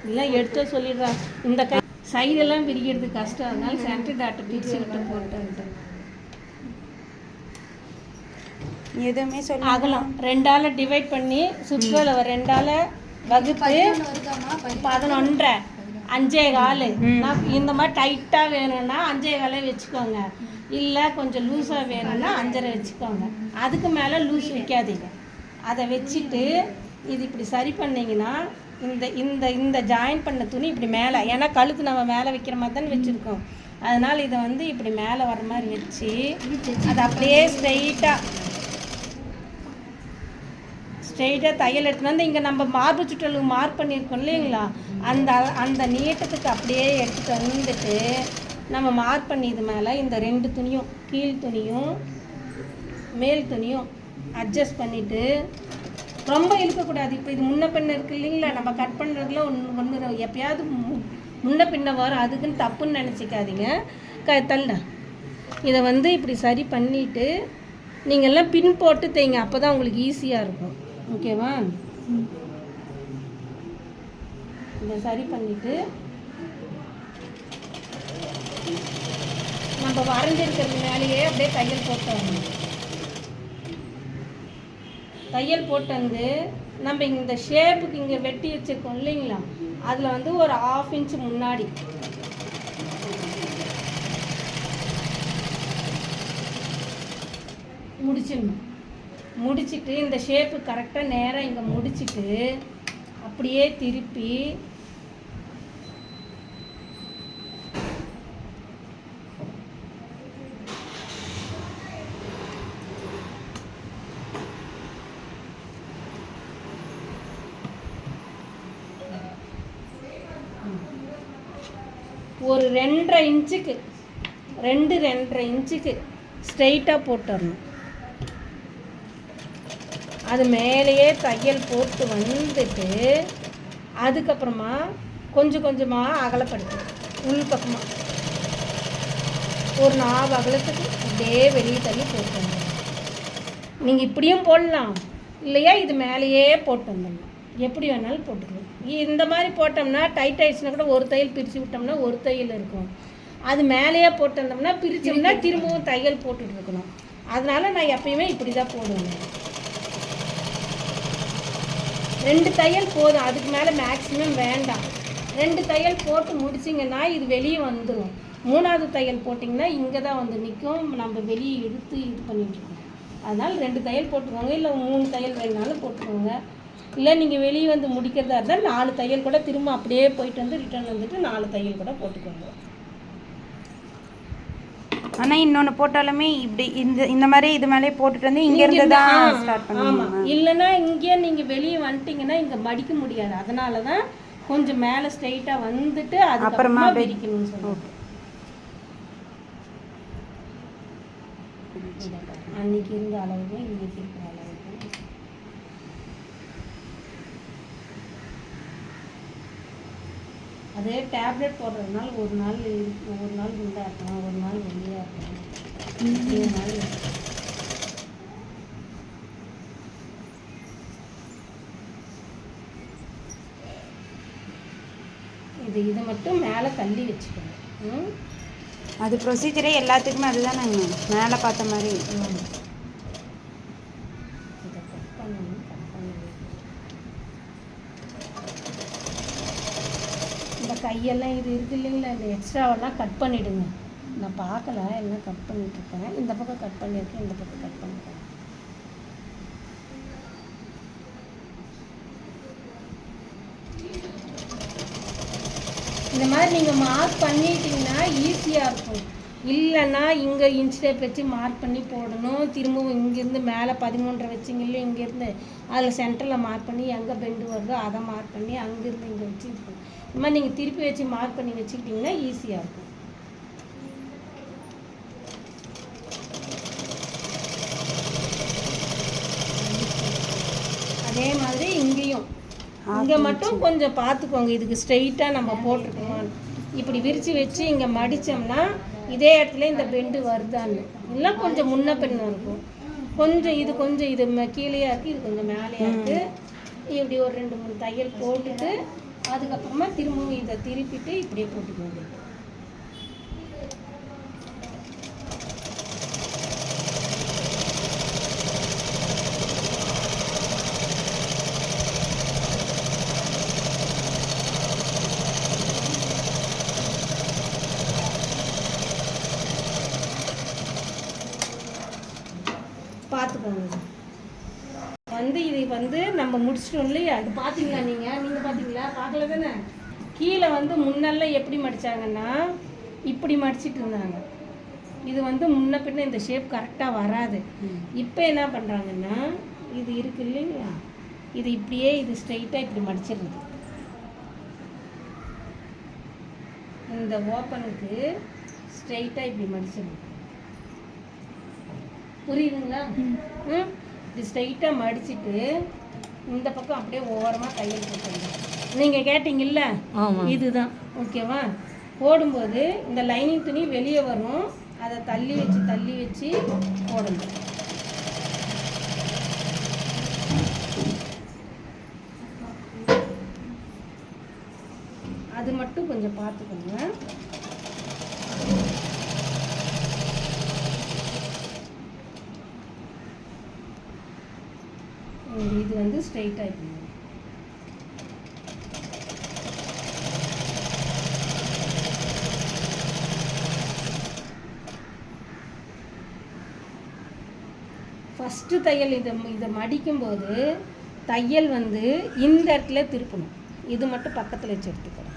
இல்லை எடுத்து சொல்லிடுறா. இந்த கை சைடெல்லாம் விரிக்கிறது கஷ்டம், அதனால சென்டர் டாக்டர் பிரித்து விட்டு போட்டு எதுவுமே சொல்லி அகலம் 2ஆல் டிவைட் பண்ணி சுற்றுல 2ஆல் வகுத்து 11.5 5.25. நான் இந்த மாதிரி டைட்டாக வேணும்னா 5.25 வச்சுக்கோங்க, இல்லை கொஞ்சம் லூஸாக வேணும்னா 5.5 வச்சுக்கோங்க. அதுக்கு மேலே லூஸ் வைக்காதீங்க. அதை வச்சுட்டு இது இப்படி சரி பண்ணிங்கன்னா இந்த இந்த இந்த ஜாயின் பண்ண துணி இப்படி மேலே, ஏன்னா கழுத்து நம்ம மேலே வைக்கிற மாதிரி தானே வச்சுருக்கோம், அதனால் இதை வந்து இப்படி மேலே வர மாதிரி வச்சு அதை அப்படியே ஸ்ட்ரெயிட்டாக தையல் எடுத்துன்னு வந்து இங்கே நம்ம மார்பு சுற்றலுக்கு மார்க் பண்ணியிருக்கோம் இல்லைங்களா, அந்த அந்த நீட்டத்துக்கு அப்படியே எடுத்துகிட்டு வந்துட்டு நம்ம மார்க் பண்ணியது மேலே இந்த 2 துணியும் கீழ் துணியும் மேல் துணியும் அட்ஜஸ்ட் பண்ணிவிட்டு ரொம்ப இழுக்கக்கூடாது. இப்போ இது முன்ன பின்ன இருக்குது இல்லைங்களா, நம்ம கட் பண்ணுறதுல ஒன்று எப்பயாவது முன்ன பின்ன வரும், அதுக்குன்னு தப்புன்னு நினச்சிக்காதீங்க. தள்ள இதை வந்து இப்படி சரி பண்ணிவிட்டு நீங்கள்லாம் பின் போட்டு தைங்க, அப்போ தான் உங்களுக்கு ஈஸியாக இருக்கும். ஓகேவா? இதை சரி பண்ணிவிட்டு நம்ம வரைஞ்சிருக்கிறது மேலேயே அப்படியே தையல் போட்டு வரணும். தையல் போட்டு வந்து நம்ம இந்த ஷேப்புக்கு இங்கே வெட்டி வச்சுருக்கோம் இல்லைங்களா, அதில் வந்து ஒரு 1/2 இன்ச் முன்னாடி முடிச்சிடணும். முடிச்சுட்டு இந்த ஷேப்பு கரெக்டாக நேராக இங்கே முடிச்சுட்டு அப்படியே திருப்பி ஒரு 2.5 இன்ச்சுக்கு 2.5 இன்ச்சுக்கு ஸ்ட்ரெயிட்டாக போட்டுடணும். அது மேலேயே தையல் போட்டு வந்துட்டு அதுக்கப்புறமா கொஞ்சம் கொஞ்சமாக அகலப்படுத்து உள் பக்கமாக ஒரு 4 அகலத்துக்கு அப்படியே வெளியே தள்ளி போட்டு வந்துடணும். நீங்கள் இப்படியும் போடலாம், இல்லையா இது மேலேயே போட்டு வந்துடணும், எப்படி வேணாலும் போட்டுக்கலாம். இந்த மாதிரி போட்டோம்னா டைட் ஆகிடுச்சுன்னா கூட ஒரு தையல் பிரித்து விட்டோம்னா ஒரு தையல் இருக்கும். அது மேலேயே போட்டு வந்தோம்னா பிரித்தோம்னா திரும்பவும் தையல் போட்டுட்டு இருக்கணும். அதனால நான் எப்பயுமே இப்படி தான் போடுவேன். 2 தையல் போதும், அதுக்கு மேலே மேக்ஸிமம் வேண்டாம். 2 தையல் போட்டு முடிச்சிங்கன்னா இது வெளியே வந்துடும். 3ஆவது தையல் போட்டிங்கன்னா இங்கே தான் வந்து நிற்கும், நம்ம வெளியே இழுத்து இது பண்ணிட்டுருக்கோம். அதனால் 2 தையல் போட்டுக்கோங்க, இல்லை 3 தையல் வேணாலும் போட்டுக்கோங்க. இல்லை நீங்கள் வெளியே வந்து முடிக்கிறதா இருந்தால் 4 தையல் கூட திரும்ப அப்படியே போயிட்டு வந்து ரிட்டர்ன் வந்துட்டு 4 தையல் கூட போட்டுக்கோங்க. ஆனால் இன்னொன்று போட்டாலுமே இப்படி இந்த மாதிரி இது மேலே போட்டுட்டு வந்து இங்கேருந்து தான் ஸ்டார்ட் பண்ணுவாங்க. ஆமாம், இல்லைன்னா இங்கே நீங்கள் வெளியே வந்துட்டிங்கன்னா இங்கே மடிக்க முடியாது. அதனால தான் கொஞ்சம் மேலே ஸ்ட்ரெயிட்டாக வந்துட்டு அதுக்கப்புறமா விரிக்கணும்னு சொல்லுவோம். அன்றைக்கி இருந்த அளவுக்கு இன்றைக்கி இருக்கிற அளவுக்கு அதே டேப்லெட் போடுறதுனால ஒரு நாள் குண்டாக இருக்கலாம், ஒரு நாள் ஒல்லியாக இருக்கலாம். இதை மட்டும் மேலே தள்ளி வச்சுக்கணும். அது ப்ரொசீஜரே எல்லாத்துக்குமே அதுதான் நாங்கள் மேலே பார்த்த மாதிரி. இந்த கையெல்லாம் இது இருக்குது இல்லைங்களா, இந்த எக்ஸ்ட்ராவெல்லாம் கட் பண்ணிவிடுங்க. நான் பார்க்கல, எல்லாம் கட் பண்ணிட்டுருக்கேன். இந்த பக்கம் கட் பண்ணியிருக்கேன், இந்த பக்கம் கட் பண்ணியிருக்கேன். இந்த மாதிரி நீங்கள் மார்க் பண்ணிட்டீங்கன்னா ஈஸியாக இருக்கும். இல்லைன்னா இங்கே இன்ச் டேப் வச்சு மார்க் பண்ணி போடணும். திரும்பவும் இங்கேருந்து மேலே 13.5 வச்சிங்க இல்லை, இங்கேருந்து அதில் சென்டரில் மார்க் பண்ணி எங்கே பெண்டு வருதோ அதை மார்க் பண்ணி அங்கேருந்து இங்கே வச்சு இந்த மாதிரி நீங்கள் திருப்பி வச்சு மார்க் பண்ணி வச்சுக்கிட்டிங்கன்னா ஈஸியாக இருக்கும். அதே மாதிரி இங்கேயும் இங்கே மட்டும் கொஞ்சம் பார்த்துக்கோங்க, இதுக்கு ஸ்ட்ரெயிட்டாக நம்ம போட்டிருக்கோம். இப்படி விரித்து வச்சு இங்கே மடித்தோம்னா இதே இடத்துல இந்த பெண்டு வருதான்னு, இல்லை கொஞ்சம் முன்ன பின்ன இருக்கும். கொஞ்சம் இது கீழேயா இருக்குது, இது கொஞ்சம் மேலேயா இருக்குது. இப்படி ஒரு 2-3 தையல் போட்டுட்டு அதுக்கப்புறமா திரும்பவும் இதை திருப்பிட்டு இப்படியே போட்டுக்க வேண்டியது. பார்த்துக்கோங்க. இது வந்து நம்ம முடிச்சிட்டோம் இல்லையா? இது பார்த்தீங்களா? நீங்கள் பார்த்தீங்களா? பார்க்கல தானே? கீழே முன்னெல்லாம் எப்படி மடித்தாங்கன்னா இப்படி மடிச்சிட்டு இருந்தாங்க. இது முன்ன பின்ன இந்த ஷேப் கரெக்டாக வராது. இப்போ என்ன பண்ணுறாங்கன்னா இது இருக்கு இல்லைங்களா, இது இப்படியே இது ஸ்ட்ரைட்டாக இப்படி மடிச்சிடுறது. இந்த ஓப்பனுக்கு ஸ்ட்ரைட்டாக இப்படி மடிச்சிடுறது. புரியுதுங்களா? இது ஸ்ட்ரைட்டாக மடிச்சுட்டு இந்த பக்கம் அப்படியே ஓரமாக தையல் போட்டுருங்க. நீங்கள் கேட்டிங்கல்ல, இதுதான். ஓகேவா? போடும்போது இந்த லைனிங் துணி வெளியே வரும், அதை தள்ளி வச்சு போடணும். அது மட்டும் கொஞ்சம் பார்த்துக்கோங்க. இது ஸ்ட்ரைட்டாக இப்படி ஃபஸ்ட்டு தையல் இதை மடிக்கும்போது தையல் இந்த இடத்துல திருப்பணும். இது மட்டும் பக்கத்தில் வச்சு எடுத்துக்கிறோம்.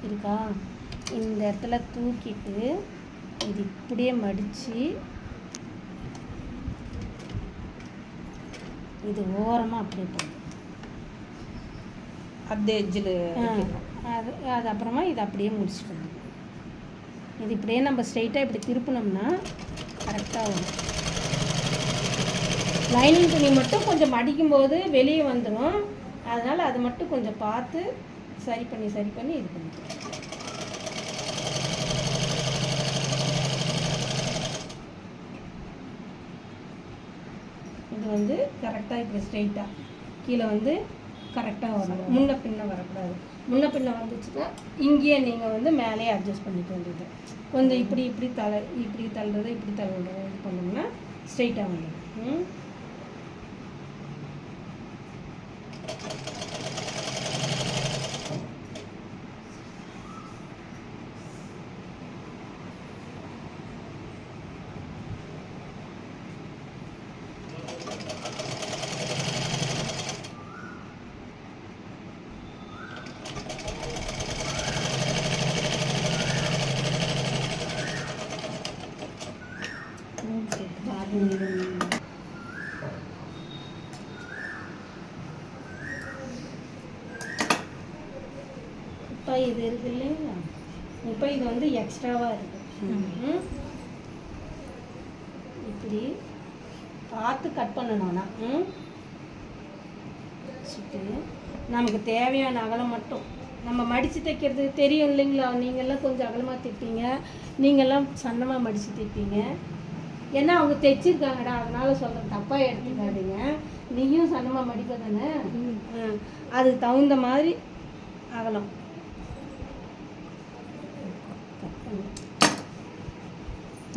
இருக்கா? இந்த இடத்துல தூக்கிட்டு இது இப்படியே மடித்து இது ஓரமாக அப்படியே போடும். அந்த எட்ஜில் அது அப்புறமா இது அப்படியே முடிச்சுக்கணும். இது இப்படியே நம்ம ஸ்ட்ரைட்டாக இப்படி திருப்பினோம்னா கரெக்டாக வரும். லைனிங் துணி மட்டும் கொஞ்சம் மடிக்கும்போது வெளியே வந்துடும். அதனால் அது மட்டும் கொஞ்சம் பார்த்து சரி பண்ணி இது பண்ணிக்கலாம். இது கரெக்டாக இப்படி ஸ்ட்ரைட்டாக கீழே கரெக்டாக வரணும். முன்ன பின்ன வரக்கூடாது. முன்ன பின்ன வந்துச்சுன்னா இங்கேயே நீங்கள் மேலேயே அட்ஜஸ்ட் பண்ணிக்க வேண்டியது. கொஞ்சம் இப்படி தள்ளுறதை இப்படி தள்ளுறதை இது பண்ணோம்னா ஸ்ட்ரைட்டாக வந்துடும். இப்போ இது இருக்கு இல்லைங்களா, இப்போ இது எக்ஸ்ட்ராவாக இருக்குது. இப்படி பார்த்து கட் பண்ணணும்னா நமக்கு தேவையான அகலம் மட்டும் நம்ம மடித்து தைக்கிறது தெரியும் இல்லைங்களா. நீங்கள்லாம் கொஞ்சம் அகலமாக தைப்பீங்க, நீங்கள்லாம் சன்னமாக மடித்து தைப்பீங்க. ஏன்னா அவங்க தைச்சிருக்காங்கடா, அதனால் சொல்கிறேன், தப்பாக எடுத்துக்காதீங்க. நீயும் சன்னமாக மடிப்ப தானே, அதுக்கு தகுந்த மாதிரி அகலம்.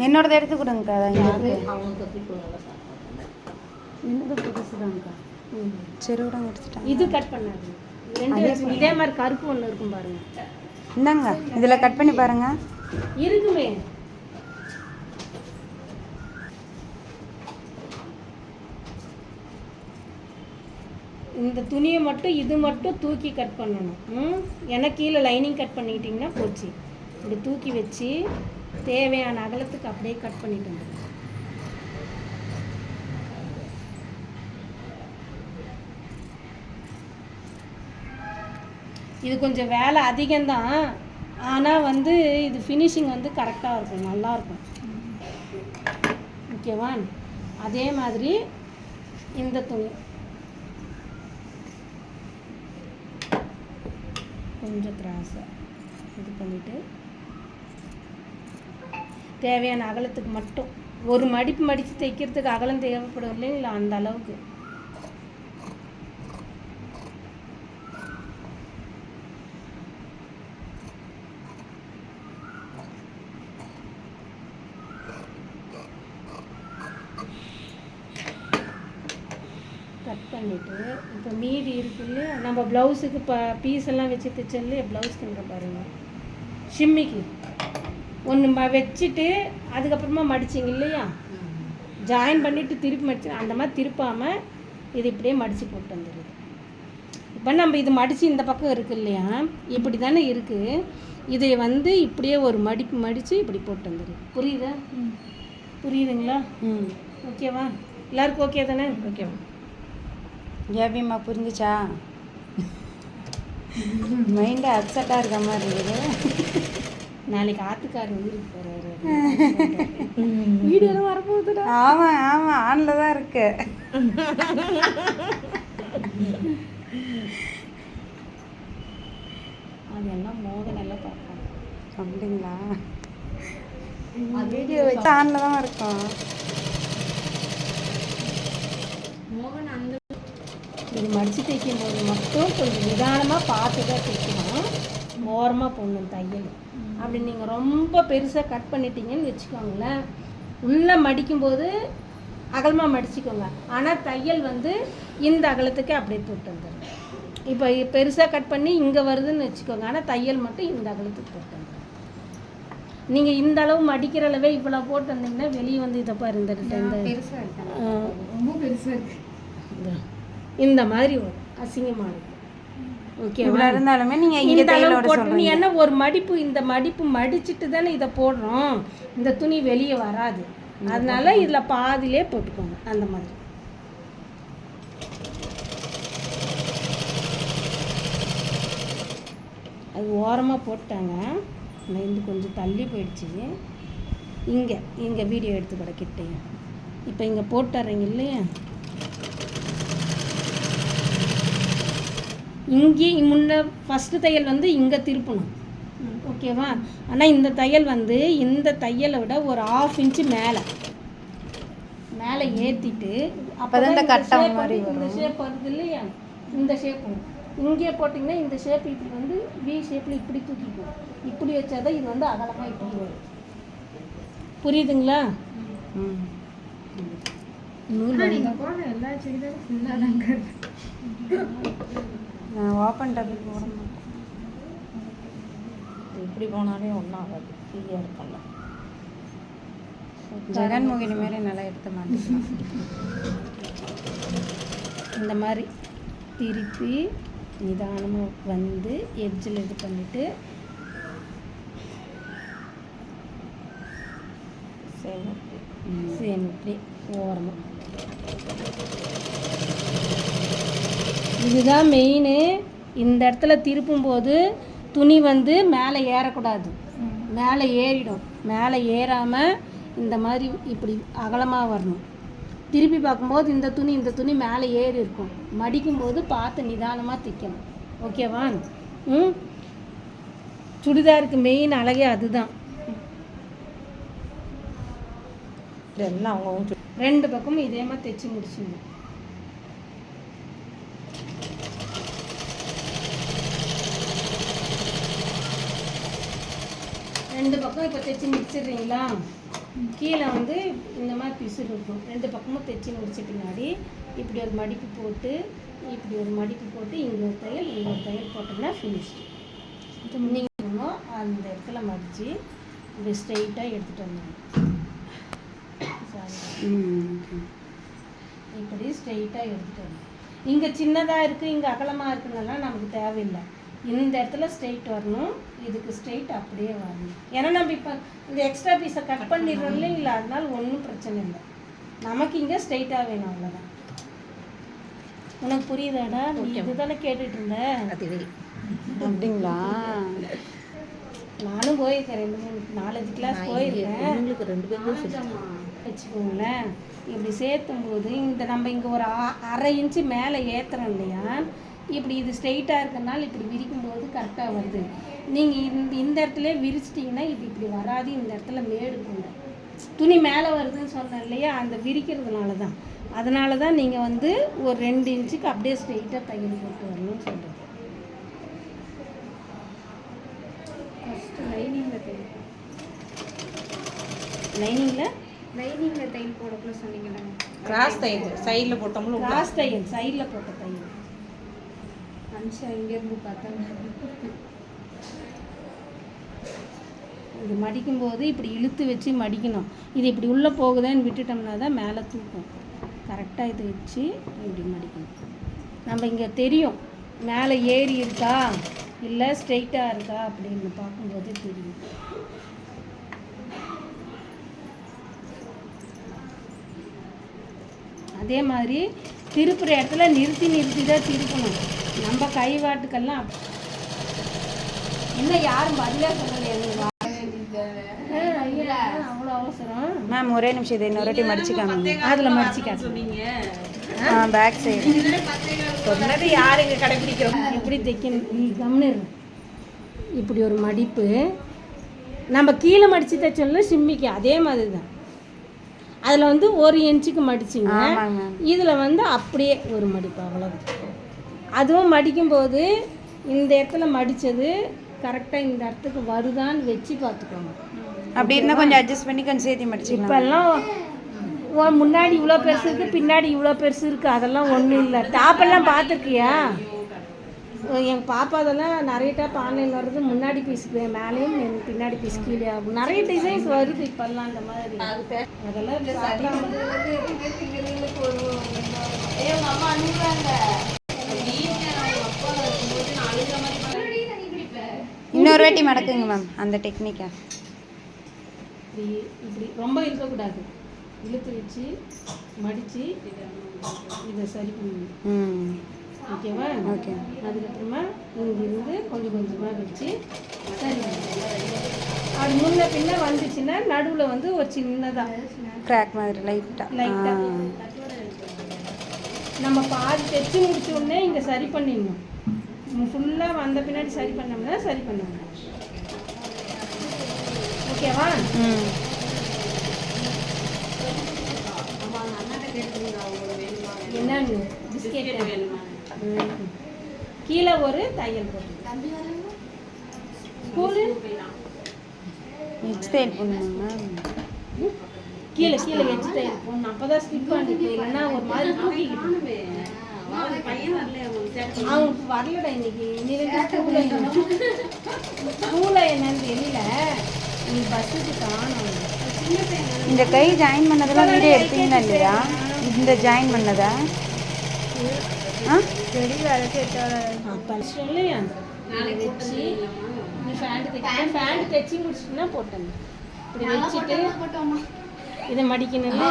என்னோடத எடுத்து கொடுங்கக்கா. என்னோட புதுசுதான்க்கா. சரி விடாங்க, எடுத்துட்டாங்க. இது கட் பண்ணாது. ரெண்டு இதே மாதிரி கருப்பு ஒன்று இருக்கும் பாருங்க. இந்தாங்க, இதில் கட் பண்ணி பாருங்க. இருக்குமே. இந்த துணியை மட்டும் இது மட்டும் தூக்கி கட் பண்ணணும். எனக்கு கீழே லைனிங் கட் பண்ணிக்கிட்டிங்கன்னா போச்சு. இப்படி தூக்கி வச்சு தேவையான அகலத்துக்கு அப்படியே கட் பண்ணிட்டு வந்துடும். இது கொஞ்சம் வேலை அதிகம்தான், ஆனால் இது ஃபினிஷிங் கரெக்டாக இருக்கும், நல்லாயிருக்கும். ஓகேவா? அதே மாதிரி இந்த துணி கொஞ்சம் கிராஸாக இது பண்ணிவிட்டு தேவையான அகலத்துக்கு மட்டும் ஒரு மடிப்பு மடித்து தைக்கிறதுக்கு அகலம் தேவைப்படும் இல்லைங்களா, அந்த அளவுக்கு கட் பண்ணிவிட்டு இப்போ மீதி இருக்கு இல்லையா, நம்ம ப்ளவுஸுக்கு இப்போ பீஸ் எல்லாம் வச்சு தைச்சல்லையே, ப்ளவுஸ்க்குன்ற பாருங்க ஷிம்மிக்கு ஒன்று வச்சுட்டு அதுக்கப்புறமா மடிச்சிங்க இல்லையா, ஜாயின் பண்ணிவிட்டு திருப்பி மடிச்சு அந்த மாதிரி திருப்பாமல் இது இப்படியே மடித்து போட்டு வந்துடுது. இப்போ நம்ம இது மடித்து இந்த பக்கம் இருக்குது இல்லையா, இப்படி தானே இருக்குது, இதை வந்து இப்படியே ஒரு மடிப்பு மடித்து இப்படி போட்டு வந்துடுது. புரியுதா? புரியுதுங்களா? ஓகேவா? எல்லாருக்கும் ஓகே தானே? ஓகேவா? ஏபிமா புரிஞ்சுச்சா? மைண்டு அப்செட்டாக இருக்க மாதிரி இருக்குது. நாளைக்கு ஆத்துக்காரர் ஊருக்கு போகிறாரு, வீடியோலாம் வரப்போகுதுடா. ஆமாம் ஆமாம், ஆனில் தான் இருக்கு. அதெல்லாம் மோகன் எல்லாம் பார்ப்பாங்க. அப்படிங்களா? வீடியோ வச்சு ஆனில் தான் இருக்கும். மோகன் அந்த இது மடித்து தைக்கும் போது மட்டும் கொஞ்சம் நிதானமாக பார்த்து தான் தைக்கணும், ஓரமாக போடணும் தையல். அப்படி நீங்கள் ரொம்ப பெருசாக கட் பண்ணிட்டீங்கன்னு வச்சுக்கோங்களேன், உள்ளே மடிக்கும்போது அகலமாக மடிச்சுக்கோங்க, ஆனால் தையல் வந்து இந்த அகலத்துக்கு அப்படியே போட்டு வந்துடும். இப்போ பெருசாக கட் பண்ணி இங்கே வருதுன்னு வச்சுக்கோங்க, ஆனால் தையல் மட்டும் இந்த அகலத்துக்கு போட்டு வந்துடும். நீங்கள் இந்த அளவு மடிக்கிற அளவே இவ்வளோ போட்டு வந்தீங்கன்னா வெளியே வந்து இதை பாரு, இந்த ரொம்ப பெருசாக இருக்கு, இந்த மாதிரி வரும், அசிங்கமாக இருக்கும். ஓகே, இவ்வளோ இருந்தாலுமே நீங்கள் இந்த அளவு போட்டு நீ என்ன ஒரு மடிப்பு, இந்த மடிப்பு மடிச்சுட்டு தானே இதை போடுறோம், இந்த துணி வெளியே வராது, அதனால இதில் பாதிலே போட்டுக்கோங்க அந்த மாதிரி. அது ஓரமாக போட்டாங்க, இது கொஞ்சம் தள்ளி போயிடுச்சு. இங்கே வீடியோ எடுத்து கூட கிட்டேன். இப்போ இங்கே போட்டுறீங்க இல்லையா, இங்கே முன்ன ஃபஸ்ட்டு தையல் வந்து இங்கே திருப்பணும், ஓகேவா? ஆனால் இந்த தையல் வந்து இந்த தையலை விட ஒரு 1/2 இன்ச்சு மேலே ஏற்றிட்டு அப்போ தான் இந்த கட்டம் மாதிரி இந்த ஷேப் வருது இல்லையா, இந்த ஷேப் வரும். இங்கே போட்டிங்கன்னா இந்த ஷேப் இப்படி வந்து வி ஷேப்பில் இப்படி தூக்கிக்கும், இப்படி வச்சாதான் இது வந்து அகலமாக இப்படி வரும். புரியுதுங்களா? நூல் எல்லா செடியும் ஓப்பன் டபுள் போடணும், இப்படி போனாலே ஒன்றும் ஆகாது, ஃப்ரீயாக இருக்கும்ல. ஜெகன்மோகினி மாரி நல்லா எடுத்த மாட்டேன். இந்த மாதிரி திருப்பி நிதானமாக வந்து எட்ஜில் இது பண்ணிவிட்டு சேம் இப்படி ஓரமாக. இதுதான் மெயின். இந்த இடத்துல திருப்பும்போது துணி வந்து மேலே ஏறக்கூடாது, மேலே ஏறிடும். மேலே ஏறாமல் இந்த மாதிரி இப்படி அகலமாக வரணும். திருப்பி பார்க்கும்போது இந்த துணி மேலே ஏறி இருக்கும், மடிக்கும்போது பார்த்து நிதானமாக தைக்கணும். ஓகேவா? சுடிதாருக்கு மெயின் அழகே அதுதான். எல்லாம் அவங்க 2 பக்கமும் இதே மாதிரி தைச்சி முடிச்சுங்க. ரெண்டு பக்கம் இப்போ தைச்சி முடிச்சிடுறீங்களா? கீழே வந்து இந்த மாதிரி பிசுறு இருக்கும். 2 பக்கமும் தைச்சி முடிச்ச பின்னாடி இப்படி ஒரு மடிப்பு போட்டு இங்கே ஒரு தையல் இங்கே ஒரு தையல் போட்டோம்னா ஃபினிஷ். நீங்கள் அந்த இடத்துல மடித்து இப்படி ஸ்ட்ரைட்டாக எடுத்துகிட்டு வந்தோம். இப்படி ஸ்ட்ரைட்டாக எடுத்துகிட்டு வரணும். இங்கே சின்னதாக இருக்குது, இங்கே அகலமாக இருக்குதுன்னெல்லாம் நமக்கு தேவையில்லை. இந்த இடத்துல ஸ்ட்ரைட் வரணும், இதுக்கு ஸ்ட்ரைட் அப்படியே வரணும். ஏன்னா நம்ம இப்போ இந்த எக்ஸ்ட்ரா பீஸை கட் பண்ணிடுறோம் இல்லைங்களா, அதனால ஒன்றும் பிரச்சனை இல்லை. நமக்கு இங்கே ஸ்ட்ரைட்டாக வேணும், அவ்வளோதான். உனக்கு புரியுதாடா? நீ இதுதானே கேட்டுட்டு இருந்த. அப்படிங்களா? நானும் போயிருக்கேன், 2-3-4 கிளாஸ் போயிருக்கேன். உங்களுக்கு 2 பேரும் வச்சுக்கோங்களேன். இப்படி சேர்த்தும் போது நம்ம இங்கே ஒரு 1/2 இன்ச்சு மேலே ஏற்றுறோம் இல்லையா, இப்படி இது ஸ்ட்ரெயிட்டாக இருக்கிறனால இப்படி விரிக்கும்போது கரெக்டாக வருது. நீங்கள் இந்த இடத்துல விரிச்சிட்டிங்கன்னா இது இப்படி வராது. இந்த இடத்துல மேடு போங்க, துணி மேலே வருதுன்னு சொன்னேன் இல்லையா, அந்த விரிக்கிறதுனால தான். அதனால தான் நீங்கள் வந்து ஒரு 2 இன்ச்சுக்கு அப்படியே ஸ்ட்ரெயிட்டாக தையல் போட்டு வரணும்னு சொல்கிறது. ஃபஸ்ட்டு லைனிங்கில் லைனிங்கில் தையல் போடக்குள்ள சொன்னீங்களா? கிராஸ் தையல் சைடில் போட்டோம்ல உள்ள. கிராஸ் தையல் சைடில் போட்ட தையல். அன்ஷா இங்கேருந்து பார்த்தாங்க. இது மடிக்கும்போது இப்படி இழுத்து வச்சு மடிக்கணும். இது இப்படி உள்ளே போகுதுன்னு விட்டுட்டோம்னா தான் மேலே தூக்கும். கரெக்டாக இது வச்சு இப்படி மடிக்கணும். நம்ம இங்கே தெரியும் மேலே ஏறி இருக்கா இல்லை ஸ்ட்ரெயிட்டாக இருக்கா அப்படின்னு பார்க்கும்போது தெரியும். அதே மாதிரி திருப்புற இடத்துல நிறுத்தி நிறுத்தி தான் திருப்பணும். நம்ம கைவாட்டுக்கெல்லாம் இன்னும் யாரும் பதிலே சொல்லலையா? அவ்வளோ அவசரம் மேம் ஒரே நிமிஷம் இதை இன்னொரு வாட்டி மடிச்சுக்காம அதில் மடிச்சிக்காது. சொன்னீங்க பேக் சைடு சொன்னது யார் இங்கே கடைப்பிடிக்கிறோம்? எப்படி தைக்கணும் நீ கம்னு இரு. இப்படி ஒரு மடிப்பு நம்ம கீழே மடித்து தைச்சோம்ல சிம்மிக்கு அதே மாதிரி தான். அதில் வந்து 1 இன்ச்சுக்கு மடிச்சிங்க. ஆமாங்க மேம். இதில் வந்து அப்படியே ஒரு மடிப்பு அவ்வளோதான். அதுவும் மடிக்கும்போது இந்த இடத்துல மடித்தது கரெக்டாக இந்த இடத்துக்கு வருதான்னு வச்சு பார்த்துக்கோங்க. அப்படி இருந்தால் கொஞ்சம் அட்ஜஸ்ட் பண்ணி கொஞ்சம் சேர்த்து மடிச்சுக்கலாம். இப்போல்லாம் முன்னாடி இவ்வளோ பெருசு இருக்குது, பின்னாடி இவ்வளோ பெருசு இருக்குது. அதெல்லாம் ஒன்றும் இல்லை. டாப்பெல்லாம் பார்த்துருக்கியா? எங்கள் பாப்பா அதெல்லாம் நிறைய டாப் ஆன்லைனில் வருது. முன்னாடி பீஸ் மேலேயும் பின்னாடி பீஸ் கீழே ஆகும். நிறைய டிசைன்ஸ் வருது இப்போல்லாம் அந்த மாதிரி. அதெல்லாம் அம்மா அனுப்புறாங்க. இன்னொரு வாட்டி மடக்குங்க மேம் அந்த டெக்னிக்கா. இப்படி இப்படி ரொம்ப இருக்கக்கூடாது. இழுத்து வச்சு மடித்து இதை சரி பண்ணணும். ஓகேவா? ஓகே. அதுக்கப்புறமா இங்கிருந்து கொஞ்சம் கொஞ்சமாக வச்சு சரி பண்ணணும். அது முன்ன பின்ன வந்துச்சுன்னா நடுவில் வந்து ஒரு சின்னதாக கிராக் மாதிரி லைட்டாக நம்ம பாதி தைச்சி முடிச்ச உடனே இங்கே சரி பண்ணிடணும். ஃபுல்லாக வந்த பின்னாடி சரி பண்ணோம்னா சரி பண்ணணும். ஓகேவா? என்னன்னு பிஸ்கெட் வேணுமா? கீழே ஒரு தையல் போட்டு ஸ்கூலு எக்ஸ் தையல் பண்ணுங்க. கீழே கீழே எச்சு தையல் போடணும். அப்போ தான் ஸ்கிப் பண்ணிட்டு இல்லைன்னா ஒரு மாதிரி தூக்கிக்கிட்டு அவங்க வரலடா இன்னைக்கு. ஸ்கூலில் என்னன்னு தெரியல. நீ பஸ்ஸுக்கு காணும். இந்த கை ஜாயின் பண்ணதெல்லாம் வீடியோ எடுத்தீங்களா இல்லையா? இந்த ஜாயின் பண்ணதா? அப்போ சொல்லையா வச்சு நீ ஃபேண்ட் தைக்க ஃபேண்ட் தைச்சி முடிச்சுட்டுனா போட்டேன். இப்படி வச்சுட்டு இதை மடிக்கணும்.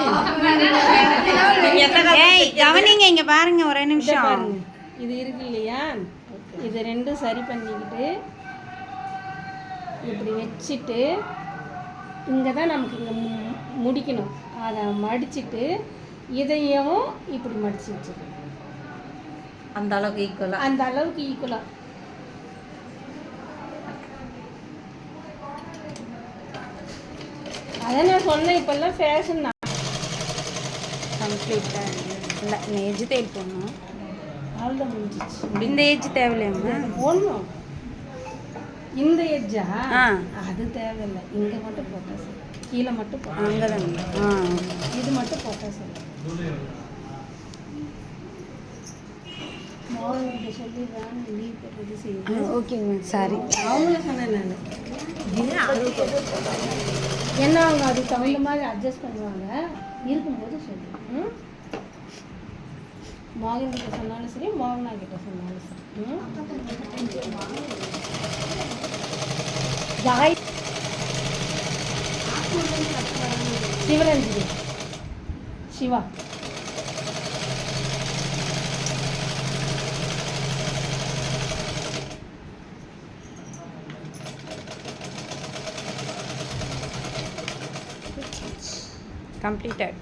ஏய் கவனிங்க, இங்க பாருங்க ஒரே நிமிஷம். பாருங்க இது இருக்கு இல்லையா? இது ரெண்டும் சரி பண்ணிக்கிட்டு இப்படி வச்சுட்டு இங்கே தான் நமக்கு இங்கே முடிக்கணும். அதை மடிச்சுட்டு இதையும் இப்படி மடித்து வச்சுக்கணும். அந்த அளவுக்கு ஈக்குவலாக அந்த அளவுக்கு ஈக்குவலாக. அதான் நான் சொன்னேன் இப்போல்லாம் ஃபேஷன் தான். கம்ப்ளீட்டாக இல்லை ஏஜ் தையல் போடணும். அவ்வளோதான் முடிஞ்சிச்சு. இந்த ஏஜ் தேவையில்லையாம்மா? போடணும். இந்த எஜ்ஜா? ஆ அது தேவையில்லை. இங்கே மட்டும் போட்டால் சரி. கீழே மட்டும் போட்டா அங்கே தான். இது மட்டும் போட்டால் சரி. மாவட்ட சொல்லிடுறான் லீவ் போடுறது செய்யுது. ஓகேங்க மேம். சாரி. அவங்கள சொன்னேன் நான். ஏன்னா அவங்க அதுக்கு தகுந்த மாதிரி அட்ஜஸ்ட் பண்ணுவாங்க. இருக்கும்போது சொல்லுவேன். மோகன் கிட்ட சொன்னாலும் சரி, மோகனா கிட்ட சொன்னாலும் சரி. Joy Sivaranjani Siva completed.